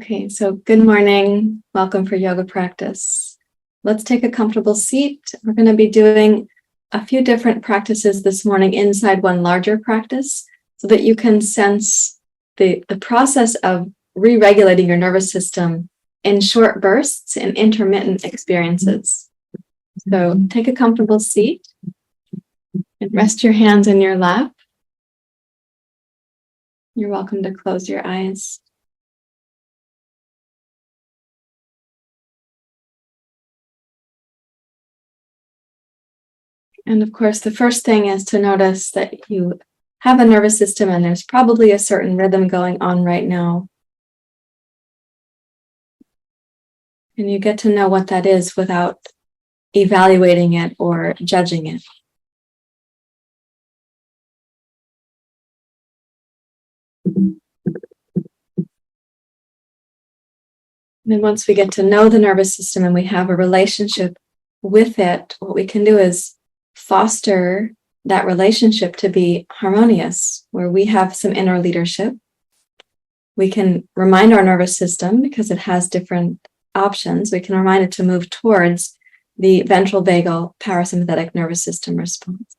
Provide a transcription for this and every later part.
Okay, so good morning. Welcome for yoga practice. Let's take a comfortable seat. We're going to be doing a few different practices this morning inside one larger practice so that you can sense the process of re-regulating your nervous system in short bursts and intermittent experiences. So take a comfortable seat and rest your hands in your lap. You're welcome to close your eyes. And of course, the first thing is to notice that you have a nervous system and there's probably a certain rhythm going on right now. And you get to know what that is without evaluating it or judging it. And then once we get to know the nervous system and we have a relationship with it, what we can do is foster that relationship to be harmonious, where we have some inner leadership. We can remind our nervous system, because it has different options, we can remind it to move towards the ventral vagal parasympathetic nervous system response.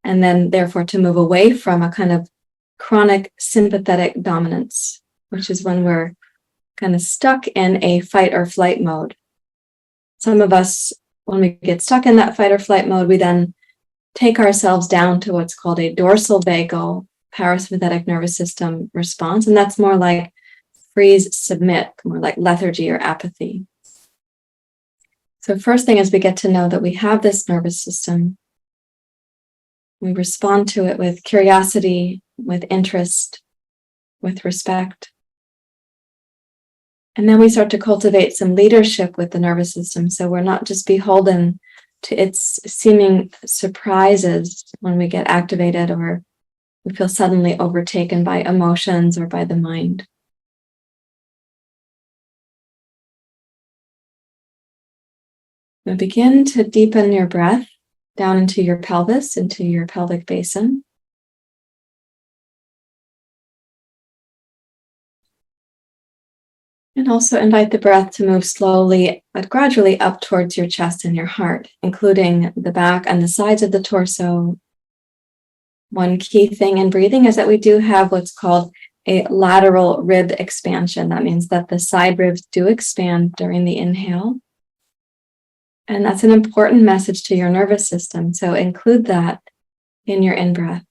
And then therefore to move away from a kind of chronic sympathetic dominance, which is when we're kind of stuck in a fight or flight mode. Some of us, when we get stuck in that fight or flight mode, we then take ourselves down to what's called a dorsal vagal parasympathetic nervous system response. And that's more like freeze, submit, more like lethargy or apathy. So first thing is we get to know that we have this nervous system. We respond to it with curiosity, with interest, with respect. And then we start to cultivate some leadership with the nervous system. So we're not just beholden to its seeming surprises when we get activated or we feel suddenly overtaken by emotions or by the mind. Now begin to deepen your breath down into your pelvis, into your pelvic basin. And also invite the breath to move slowly but gradually up towards your chest and your heart, including the back and the sides of the torso. One key thing in breathing is that we do have what's called a lateral rib expansion. That means that the side ribs do expand during the inhale. And that's an important message to your nervous system. So include that in your in-breath.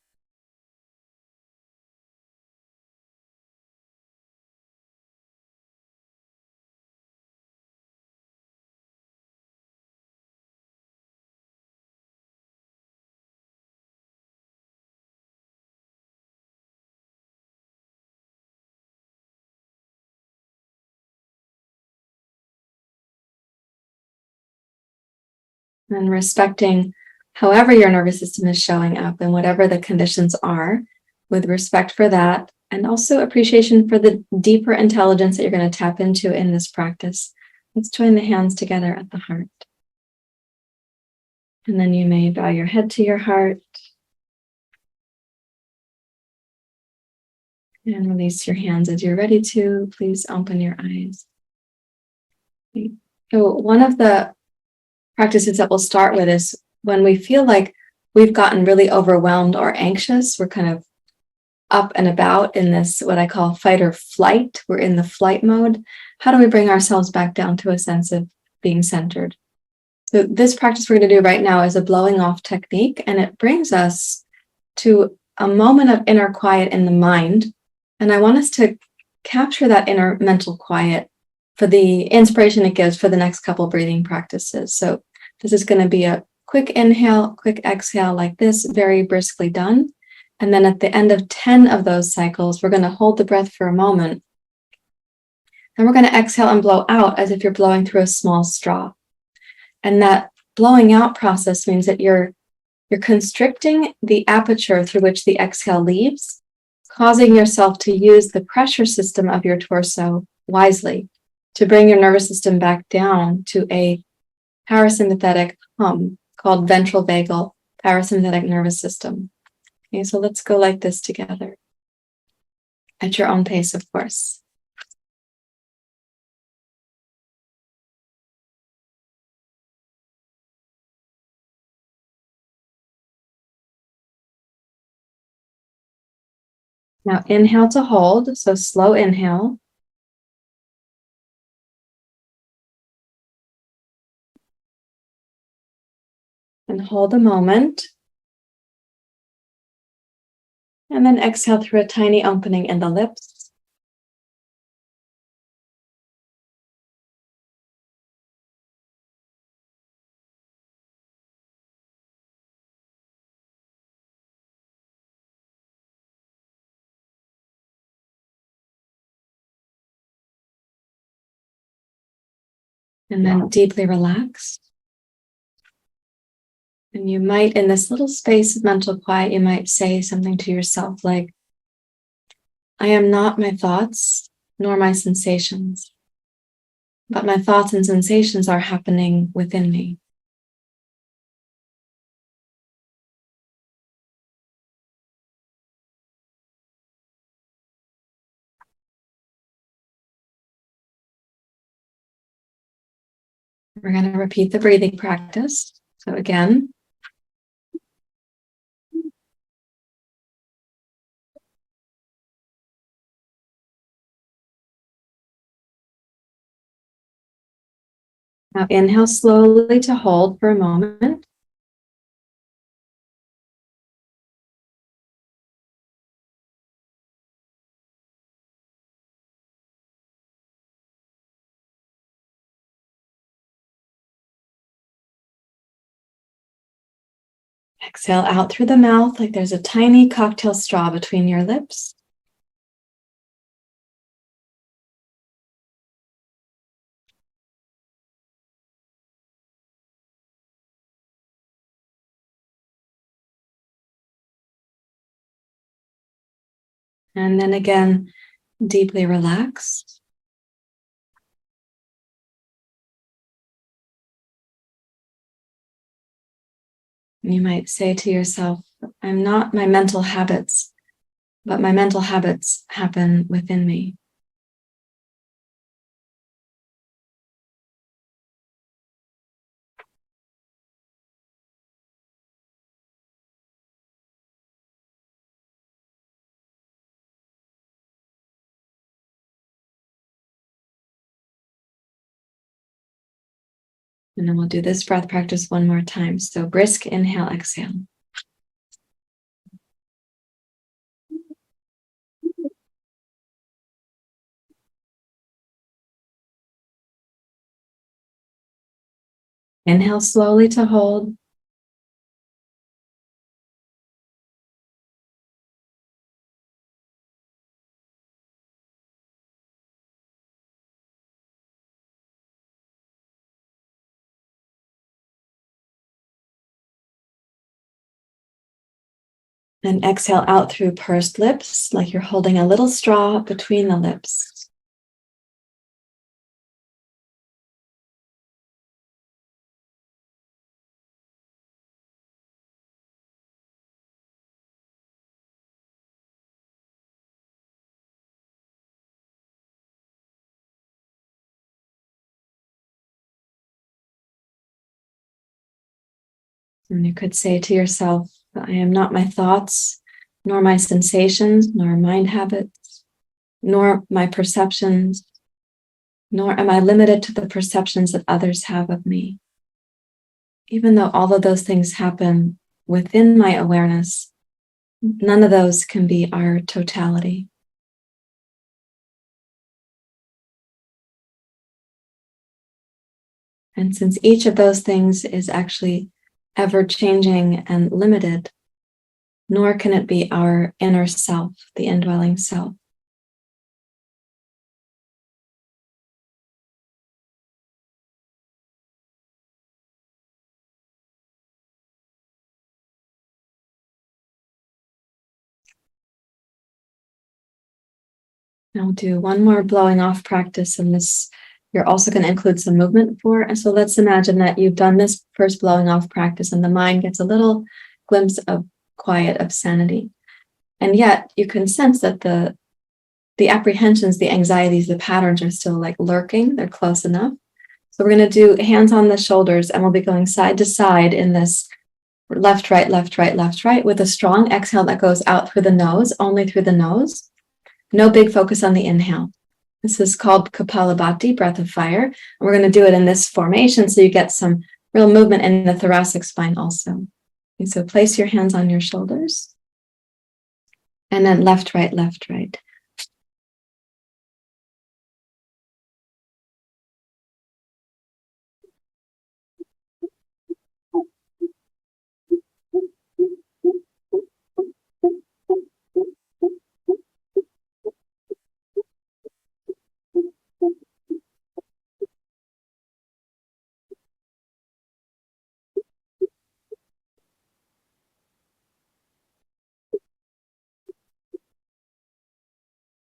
And respecting however your nervous system is showing up and whatever the conditions are, with respect for that, and also appreciation for the deeper intelligence that you're going to tap into in this practice. Let's join the hands together at the heart. And then you may bow your head to your heart and release your hands as you're ready to. Please open your eyes. So one of the practices that we'll start with is when we feel like we've gotten really overwhelmed or anxious, we're kind of up and about in this, what I call fight or flight. We're in the flight mode. How do we bring ourselves back down to a sense of being centered? So this practice we're going to do right now is a blowing off technique, and it brings us to a moment of inner quiet in the mind. And I want us to capture that inner mental quiet for the inspiration it gives for the next couple breathing practices. So this is going to be a quick inhale, quick exhale like this, very briskly done. And then at the end of 10 of those cycles, we're going to hold the breath for a moment. Then we're going to exhale and blow out as if you're blowing through a small straw. And that blowing out process means that you're constricting the aperture through which the exhale leaves, causing yourself to use the pressure system of your torso wisely to bring your nervous system back down to a parasympathetic hum called ventral vagal parasympathetic nervous system. Okay, so let's go like this together at your own pace, of course. Now inhale to hold, so slow inhale. And hold a moment. And then exhale through a tiny opening in the lips. And then deeply relax. And you might, in this little space of mental quiet, you might say something to yourself like, I am not my thoughts, nor my sensations, but my thoughts and sensations are happening within me. We're going to repeat the breathing practice. So again, now inhale slowly to hold for a moment. Exhale out through the mouth like there's a tiny cocktail straw between your lips. And then again, deeply relax. You might say to yourself, I'm not my mental habits, but my mental habits happen within me. And then we'll do this breath practice one more time. So brisk inhale, exhale. Inhale slowly to hold. And exhale out through pursed lips, like you're holding a little straw between the lips. And you could say to yourself, I am not my thoughts, nor my sensations, nor mind habits, nor my perceptions, nor am I limited to the perceptions that others have of me. Even though all of those things happen within my awareness, none of those can be our totality. And since each of those things is actually ever-changing and limited, nor can it be our inner self, the indwelling self. Now we'll do one more blowing off practice, and this you're also going to include some movement for. And so let's imagine that you've done this first blowing off practice and the mind gets a little glimpse of quiet, of sanity. And yet you can sense that the apprehensions, the anxieties, the patterns are still like lurking. They're close enough. So we're going to do hands on the shoulders, and we'll be going side to side in this left, right, left, right, left, right, with a strong exhale that goes out through the nose, only through the nose. No big focus on the inhale. This is called Kapalabhati, breath of fire. And we're going to do it in this formation so you get some real movement in the thoracic spine also. And so place your hands on your shoulders. And then left, right, left, right.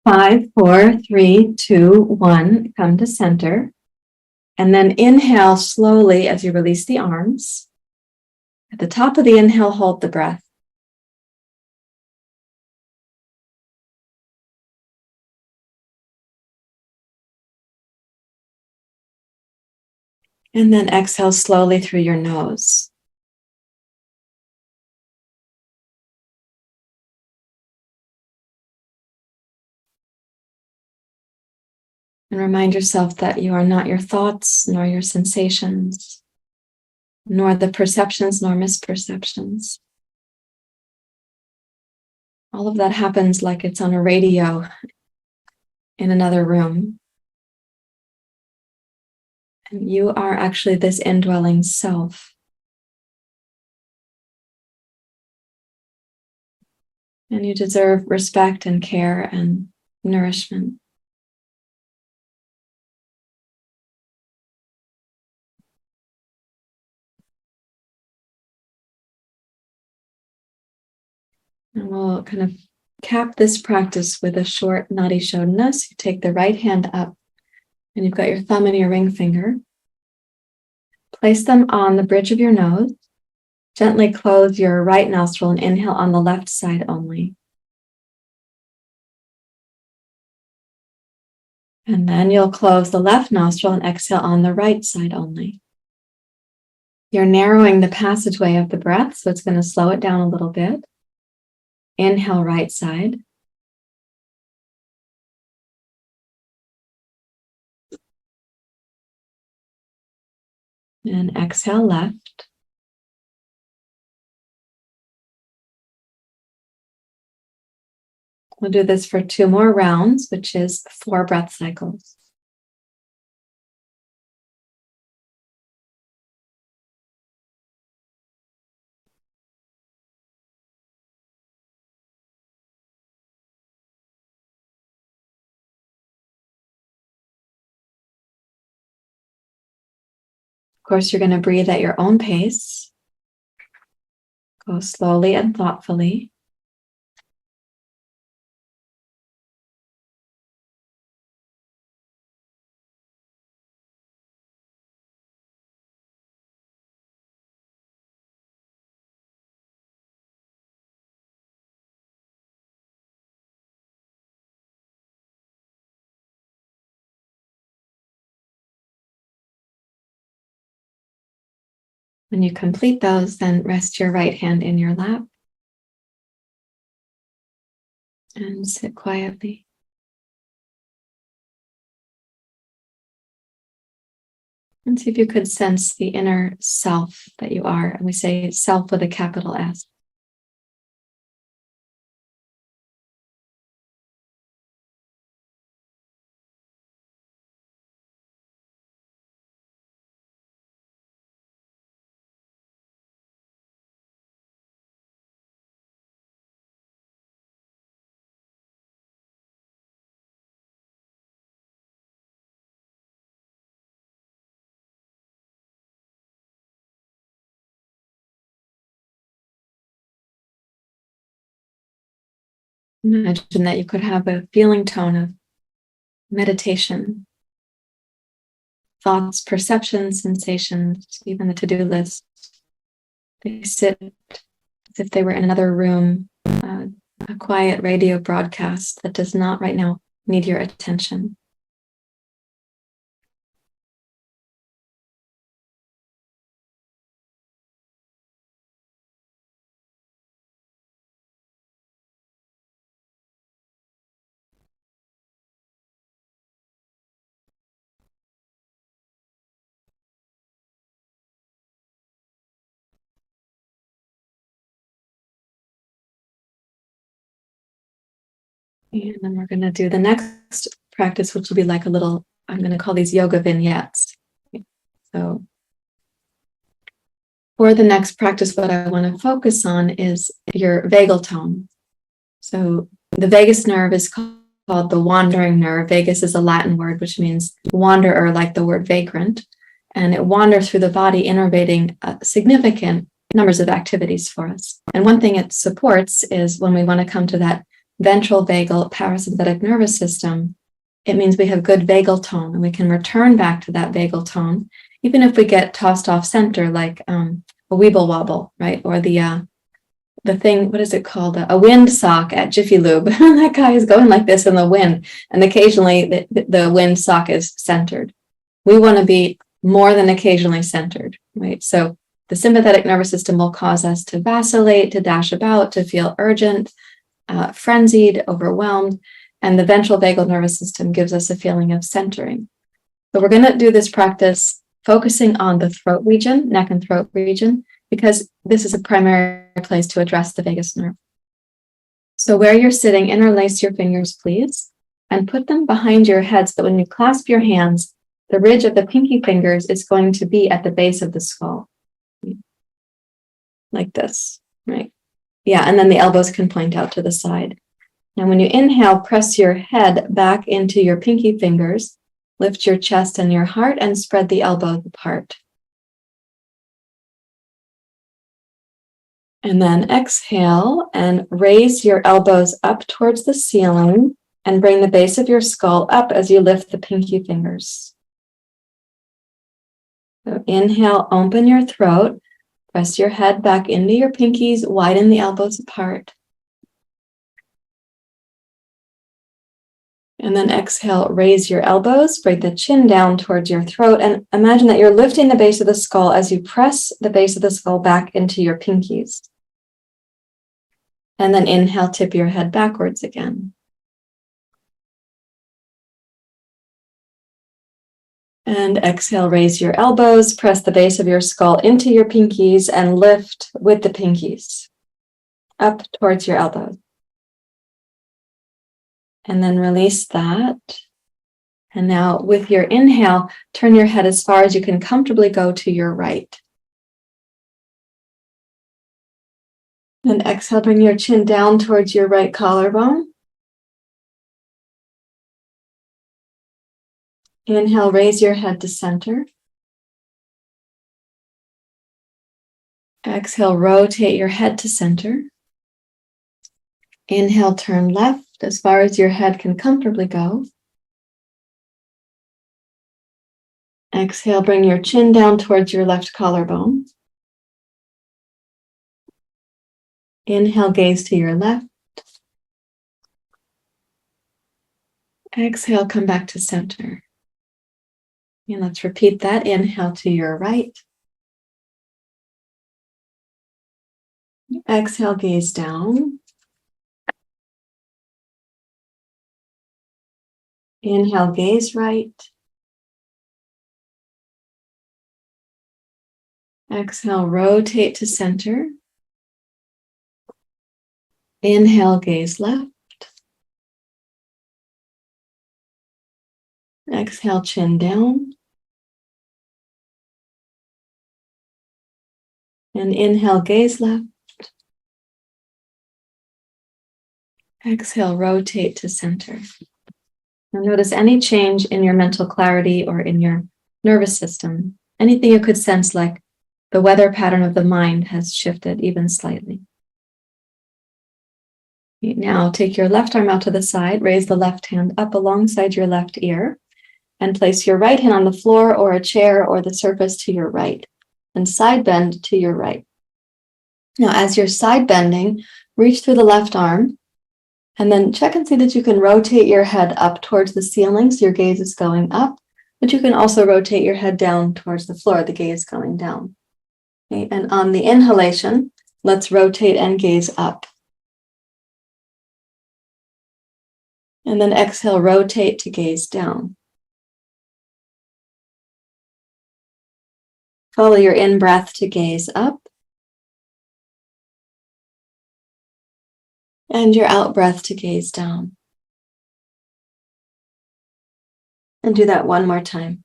Five, four, three, two, one. Come to center. And then inhale slowly as you release the arms. At the top of the inhale, hold the breath. And then exhale slowly through your nose. And remind yourself that you are not your thoughts, nor your sensations, nor the perceptions, nor misperceptions. All of that happens like it's on a radio in another room. And you are actually this indwelling self. And you deserve respect and care and nourishment. And we'll kind of cap this practice with a short Nadi Shodhana. So you take the right hand up and you've got your thumb and your ring finger. Place them on the bridge of your nose. Gently close your right nostril and inhale on the left side only. And then you'll close the left nostril and exhale on the right side only. You're narrowing the passageway of the breath, so it's going to slow it down a little bit. Inhale, right side. And exhale, left. We'll do this for 2 more rounds, which is 4 breath cycles. Of course, you're going to breathe at your own pace. Go slowly and thoughtfully. When you complete those, then rest your right hand in your lap and sit quietly. And see if you could sense the inner self that you are. And we say self with a capital S. Imagine that you could have a feeling tone of meditation, thoughts, perceptions, sensations, even the to-do list. They sit as if they were in another room, a quiet radio broadcast that does not right now need your attention. And then we're going to do the next practice, which will be like a little, I'm going to call these yoga vignettes. So for the next practice, what I want to focus on is your vagal tone. So the vagus nerve is called the wandering nerve. Vagus is a Latin word, which means wanderer, like the word vagrant. And it wanders through the body, innervating significant numbers of activities for us. And one thing it supports is when we want to come to that ventral vagal parasympathetic nervous system, it means we have good vagal tone and we can return back to that vagal tone, even if we get tossed off center, like a weeble wobble, right? Or the thing, what is it called? A wind sock at Jiffy Lube. That guy is going like this in the wind, and occasionally the wind sock is centered. We want to be more than occasionally centered, right? So the sympathetic nervous system will cause us to vacillate, to dash about, to feel urgent, frenzied, overwhelmed, and the ventral vagal nervous system gives us a feeling of centering. So we're going to do this practice focusing on the throat region, neck and throat region, because this is a primary place to address the vagus nerve. So where you're sitting, interlace your fingers, please, and put them behind your head so that when you clasp your hands, the ridge of the pinky fingers is going to be at the base of the skull. Like this, right? Yeah, and then the elbows can point out to the side. Now, when you inhale, press your head back into your pinky fingers, lift your chest and your heart, and spread the elbows apart. And then exhale and raise your elbows up towards the ceiling and bring the base of your skull up as you lift the pinky fingers. So inhale, open your throat, press your head back into your pinkies, widen the elbows apart. And then exhale, raise your elbows, bring the chin down towards your throat, and imagine that you're lifting the base of the skull as you press the base of the skull back into your pinkies. And then inhale, tip your head backwards again. And exhale, raise your elbows, press the base of your skull into your pinkies, and lift with the pinkies up towards your elbows. And then release that. And now with your inhale, turn your head as far as you can comfortably go to your right. And exhale, bring your chin down towards your right collarbone. Inhale, raise your head to center. Exhale, rotate your head to center. Inhale, turn left as far as your head can comfortably go. Exhale, bring your chin down towards your left collarbone. Inhale, gaze to your left. Exhale, come back to center. And let's repeat that. Inhale to your right. Exhale, gaze down. Inhale, gaze right. Exhale, rotate to center. Inhale, gaze left. Exhale, chin down. And inhale, gaze left. Exhale, rotate to center. Now notice any change in your mental clarity or in your nervous system. Anything you could sense, like the weather pattern of the mind has shifted even slightly. Now take your left arm out to the side, raise the left hand up alongside your left ear, and place your right hand on the floor or a chair or the surface to your right, and side bend to your right. Now, as you're side bending, reach through the left arm, and then check and see that you can rotate your head up towards the ceiling, so your gaze is going up, but you can also rotate your head down towards the floor, the gaze going down. Okay? And on the inhalation, let's rotate and gaze up. And then exhale, rotate to gaze down. Follow your in-breath to gaze up. And your out-breath to gaze down. And do that one more time.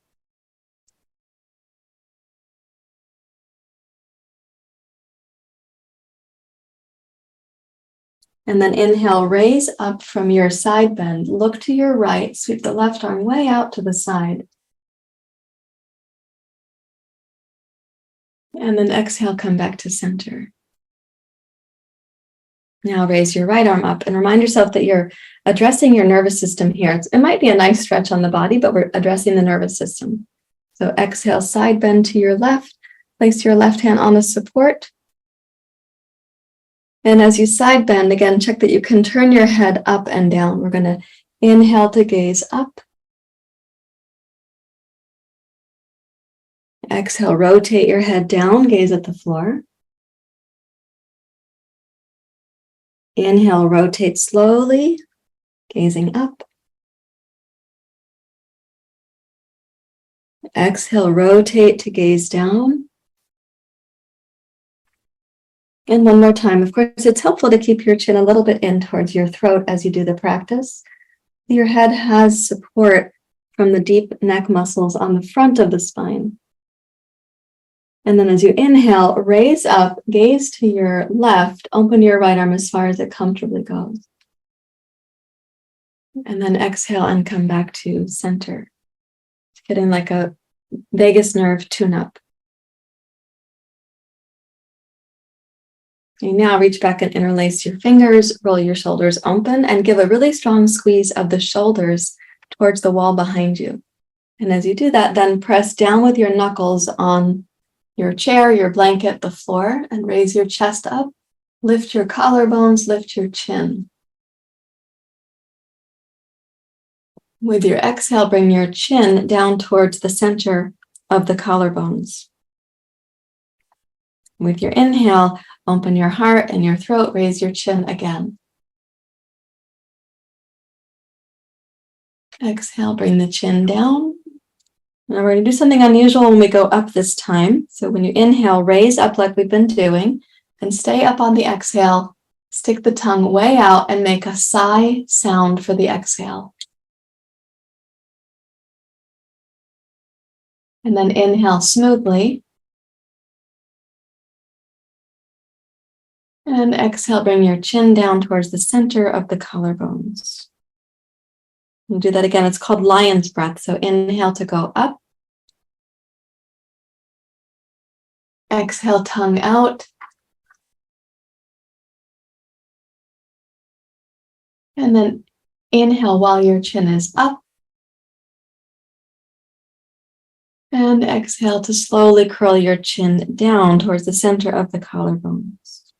And then inhale, raise up from your side bend. Look to your right, sweep the left arm way out to the side. And then exhale, come back to center. Now raise your right arm up and remind yourself that you're addressing your nervous system here. It might be a nice stretch on the body, but we're addressing the nervous system. So exhale, side bend to your left. Place your left hand on the support. And as you side bend, again, check that you can turn your head up and down. We're going to inhale to gaze up. Exhale, rotate your head down, gaze at the floor. Inhale, rotate slowly, gazing up. Exhale, rotate to gaze down. And one more time. Of course, it's helpful to keep your chin a little bit in towards your throat as you do the practice. Your head has support from the deep neck muscles on the front of the spine. And then as you inhale, raise up, gaze to your left, open your right arm as far as it comfortably goes. And then exhale and come back to center. Getting like a vagus nerve tune-up. You now reach back and interlace your fingers, roll your shoulders open, and give a really strong squeeze of the shoulders towards the wall behind you. And as you do that, then press down with your knuckles on your chair, your blanket, the floor, and raise your chest up. Lift your collarbones, lift your chin. With your exhale, bring your chin down towards the center of the collarbones. With your inhale, open your heart and your throat, raise your chin again. Exhale, bring the chin down. Now we're going to do something unusual when we go up this time. So when you inhale, raise up like we've been doing, and stay up on the exhale. Stick the tongue way out and make a sigh sound for the exhale. And then inhale smoothly. And exhale, bring your chin down towards the center of the collarbones. We'll do that again. It's called lion's breath. So inhale to go up. Exhale, tongue out. And then inhale while your chin is up. And exhale to slowly curl your chin down towards the center of the collarbones.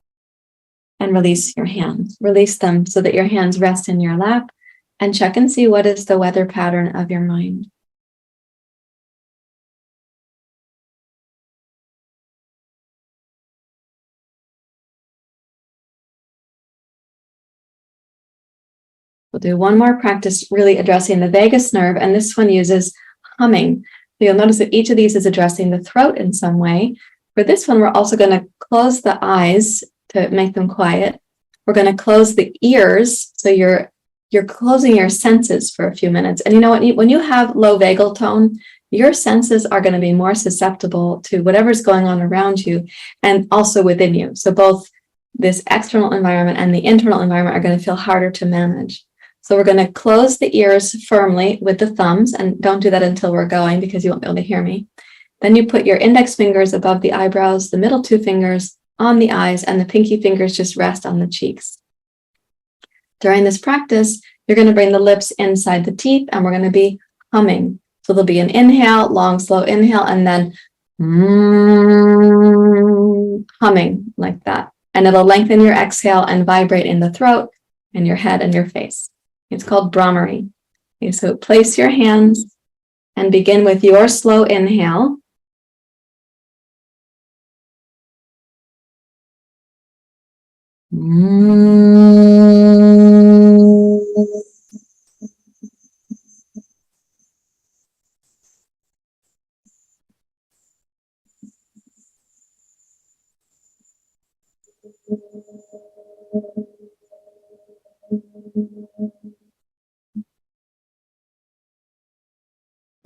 And release your hands. Release them so that your hands rest in your lap, and check and see what is the weather pattern of your mind. We'll do one more practice really addressing the vagus nerve, and this one uses humming. So you'll notice that each of these is addressing the throat in some way. For this one, we're also going to close the eyes to make them quiet. We're going to close the ears, so you're closing your senses for a few minutes. And you know what? When you have low vagal tone, your senses are going to be more susceptible to whatever's going on around you and also within you. So both this external environment and the internal environment are going to feel harder to manage. So we're going to close the ears firmly with the thumbs, and don't do that until we're going because you won't be able to hear me. Then you put your index fingers above the eyebrows, the middle two fingers on the eyes, and the pinky fingers just rest on the cheeks. During this practice, you're going to bring the lips inside the teeth, and we're going to be humming. So there'll be an inhale, long, slow inhale, and then humming like that. And it'll lengthen your exhale and vibrate in the throat and your head and your face. It's called Brahmari. Okay, so place your hands and begin with your slow inhale.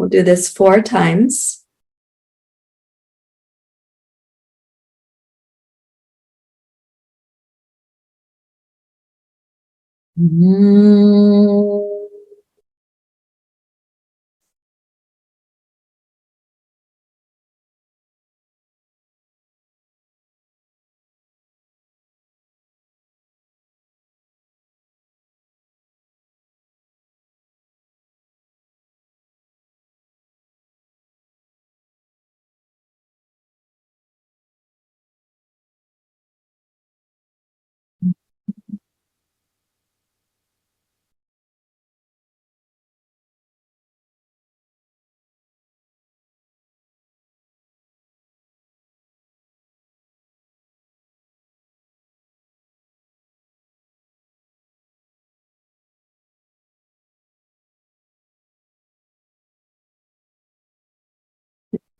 We'll do this 4 times.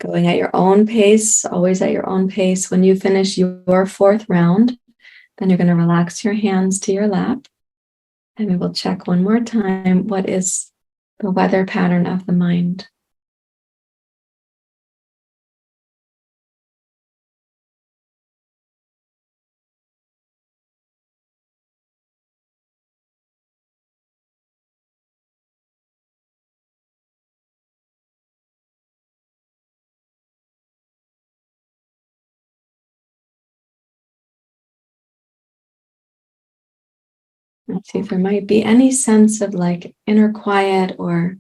Going at your own pace, always at your own pace. When you finish your 4th round, then you're going to relax your hands to your lap. And we will check one more time. What is the weather pattern of the mind? Let's see if there might be any sense of like inner quiet, or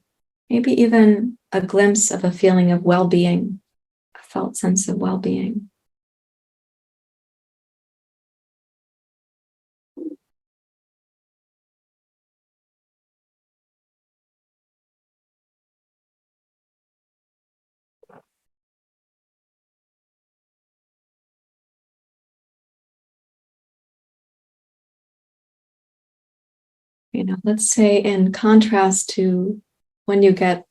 maybe even a glimpse of a feeling of well-being, a felt sense of well-being. Let's say in contrast to when you get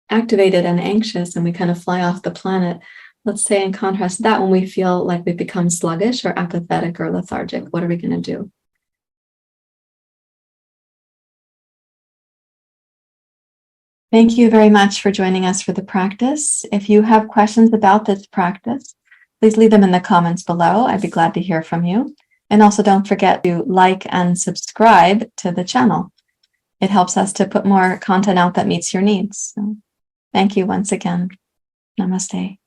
activated and anxious and we kind of fly off the planet, let's say in contrast to that, when we feel like we become sluggish or apathetic or lethargic, what are we going to do? Thank you very much for joining us for the practice. If you have questions about this practice, please leave them in the comments below. I'd be glad to hear from you. And also don't forget to like and subscribe to the channel. It helps us to put more content out that meets your needs. So, thank you once again. Namaste.